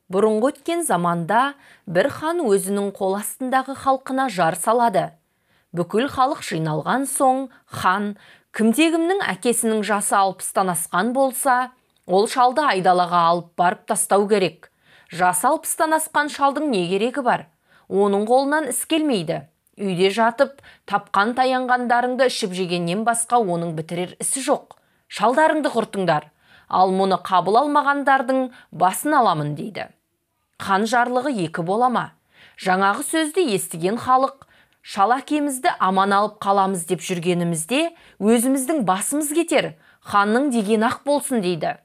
Бұрынғы өткен заманда бір хан өзінің қол астындағы халқына жар салады. Бүкіл халық жиналған соң хан кімде-кімнің әкесінің жасы 60-тан асқан болса, ол шалды айдалаға алып барып тастау керек. Жасы 60-тан асқан шалдың не керегі бар? Оның қолынан іс келмейді. Үйде жатып, тапқан таянғандарыңды ішіп жегеннен басқа оның бітірер ісі жоқ. Шалдарыңды құртыңдар. Ал мұны қабыл алмағандардың басын аламын дейді. Хан жарлығы екі болама. Жаңағы сөзді естіген халық, шал әкемізді аман алып қаламыз деп жүргенімізде, өзіміздің басымыз кетер, ханның деген ақ болсын дейді.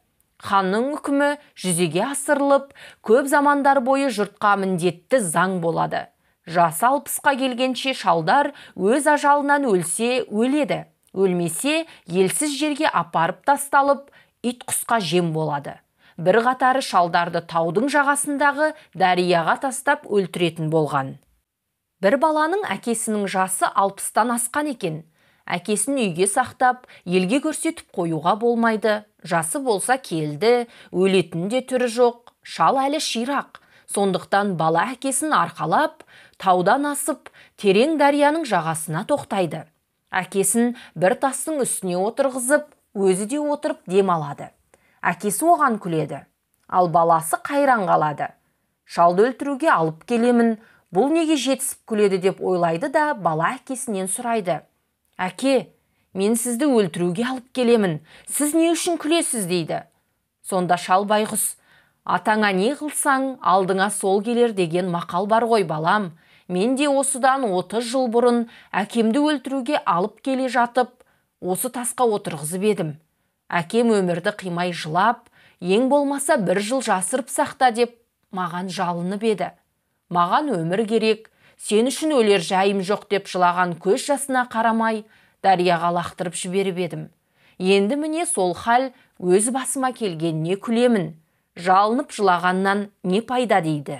Ханның үкімі жүзеге асырылып, көп замандар бойы жұртқа міндетті заң болады. Жасы 60-қа келгенше шалдар өз ажалынан өлсе өледі, өлмесе елсіз жерге апарып тасталып, ит құсқа жем болады. Бір қатары шалдарды таудың жағасындағы дарияға тастап өлтіретін болған. Бір баланың әкесінің жасы 60-тан асқан екен. Әкесін үйге сақтап, елге көрсетіп қоюға болмайды. Жасы болса келді, өлетін де түрі жоқ, шал әлі ширақ. Сондықтан бала әкесін арқалап, таудан асып, терең дарияның жағасына тоқтайды. Әкесін бір тастың үстіне отырғызып, өзі де отырып дем алады. Әкесі оған күледі, ал баласы қайран қалады. Шалды өлтіруге алып келемін, бұл неге жетісіп күледі деп ойлайды да бала әкесінен сұрайды. Әке, мен сізді өлтіруге алып келемін, сіз не үшін күлесіз дейді. Сонда шал байғұс, атаңа не қылсаң, алдыңа сол келер деген мақал бар ғой балам. Мен де осыдан 30 жыл бұрын әкемді өлтіруге алып келе жатып, осы тасқа отырғызып едім. Әкем өмірді қимай жылап, ең болмаса 1 жыл жасырып сақта деп маған жалынып еді. Маған өмір керек, сен үшін өлер жайым жоқ деп жылаған көз жасына қарамай, дарияға лақтырып жіберіп едім. Енді міне сол хал өз басыма келгеніне күлемін. Жалынып жылағаннан не пайда дейді.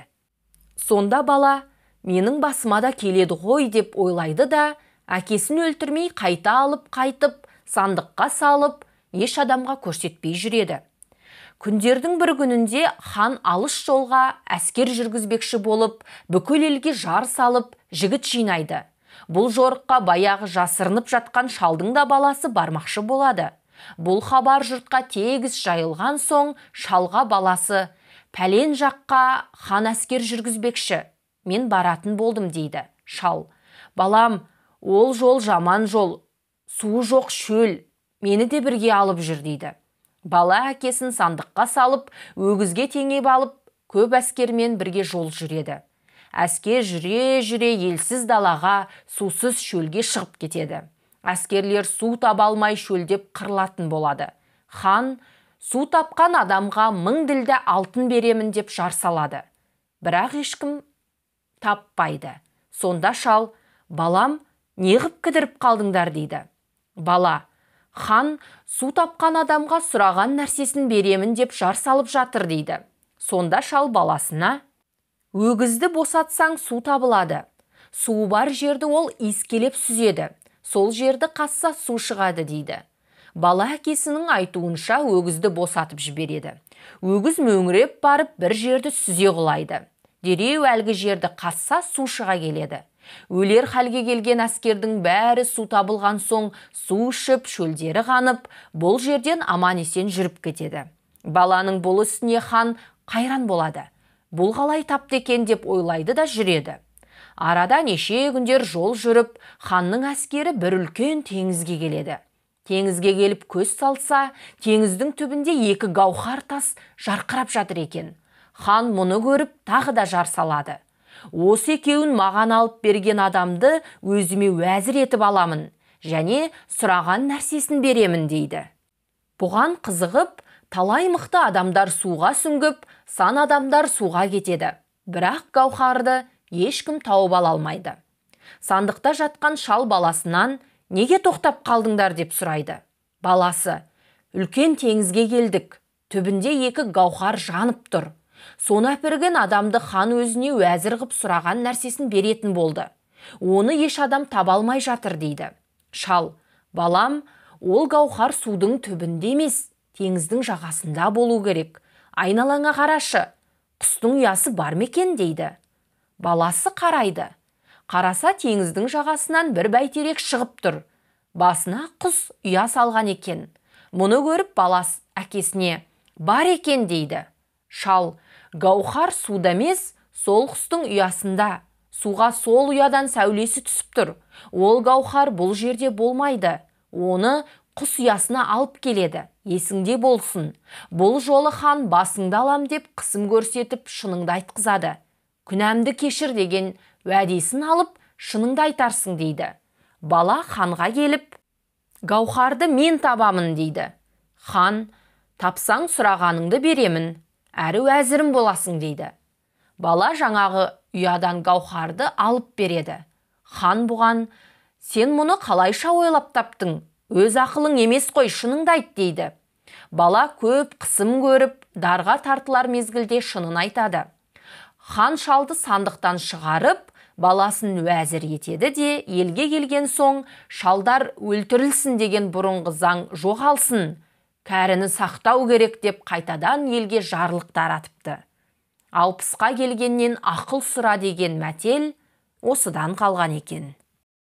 Сонда бала, менің басыма да келеді ғой деп ойлайды да, әкесін өлтірмей қайта алып қайтып, сандыққа салып, еш адамға көрсетпей жүреді. Күндердің бір күнінде хан алыс жолға әскер жүргізбекші болып, бүкіл елге жар салып, жігіт жинайды. Бұл жорыққа баяғы жасырынып жатқан шалдың да баласы бармақшы болады. Бұл хабар жұртқа тегіс жайылған соң, шалға баласы, пәлен жаққа хан әскер жүргізбекші, мен баратын болдым дейді. Шал, балам, ол жол жаман жол, суы жоқ шөл, мені де бірге алып жүр дейді. Бала әкесін сандыққа салып, өгізге теңеп алып, көп әскермен бірге жол жүреді. Әскер жүре-жүре елсіз далаға, сусыз шөлге шығып кетеді. Әскерлер су таба алмай шөлдеп қырылатын болады. Хан су тапқан адамға 1000 ділді алтын беремін деп жар салады. Бірақ ешкім таппайды. Сонда шал, балам, неғып кідіріп қалдыңдар дейді. Бала, хан су тапқан адамға сұраған нәрсесін беремін деп жар салып жатыр дейді. Сонда шал баласына, өгізді босатсаң су табылады. Суы бар жерді ол иіскелеп сүзеді. Сол жерді қасса су шығады дейді. Бала әкесінің айтуынша өгізді босатып жібереді. Өгіз мөңіреп барып бір жерді сүзе құлайды. Дереу әлгі жерді қасса су шыға келеді. Өлер халге келген әскердің бәрі су табылған соң су ішіп, шөлдері қанып, бұл жерден аман есен жүріп кетеді. Баланың бұл ісіне хан қайран болады. Бұл қалай тапты екен деп ойлайды да жүреді. Арада неше күндер жол жүріп, ханның әскері бір үлкен теңізге келеді. Теңізге келіп көз салса, теңіздің түбінде 2 гауһар тас жарқырап жатыр екен. Хан мұны көріп тағы да жар салады. Осы екеуін маған алып берген адамды өзіме уәзір етіп аламын, және сұраған нәрсесін беремін дейді. Бұған қызығып, талай мықты адамдар суға сүңгіп, сан адамдар суға кетеді. Бірақ гауһарды ешкім тауып ала алмайды. Сандықта жатқан шал баласынан, неге тоқтап қалдыңдар деп сұрайды. Баласы, үлкен теңізге келдік, түбінде 2 гауһар жанып тұр. Соны әперген адамды хан өзіне уәзір қып сұраған нәрсесін беретін болды. Оны еш адам таба алмай жатыр дейді. Шал, балам, ол гауһар судың түбінде емес, теңіздің жағасында болу керек. Айналаңа қарашы, құстың ұясы бар ма екен дейді. Баласы қарайды. Қараса теңіздің жағасынан бір бәйтерек шығып тұр. Басына құс ұя салған екен. Мұны көріп баласы әкесіне бар екен дейді. Шал, гауһар суда емес, сол құстың ұясында. Суға сол ұядан сәулесі түсіп тұр. Ол гауһар бұл жерде болмайды. Оны құс ұясына алып келеді. Есіңде болсын. Бұл жолы хан басыңды алам деп қысым көрсетіп шыныңды айтқызады. Күнәмді кешір деген уәдесін алып шыныңды айтарсың дейді. Бала ханға келіп, гауһарды мен табамын дейді. Хан, тапсаң сұрағаныңды беремін, әрі әзірім боласың дейді. Бала жаңағы ұядан гауһарды алып береді. Хан бұған, сен мұны қалайша ойлап таптың? Өз ақылың емес қой, шыныңды айт дейді. Бала көп қысым көріп, дарға тартылар мезгілде шынын айтады. Хан шалды сандықтан шығарып, баласын уәзір етеді де, елге келген соң шалдар өлтірілсін деген бұрынғы заң жоғалсын, кәріні сақтау керек деп қайтадан елге жарлық таратыпты. 60-қа келгеннен ақыл сұра деген мәтел осыдан қалған екен.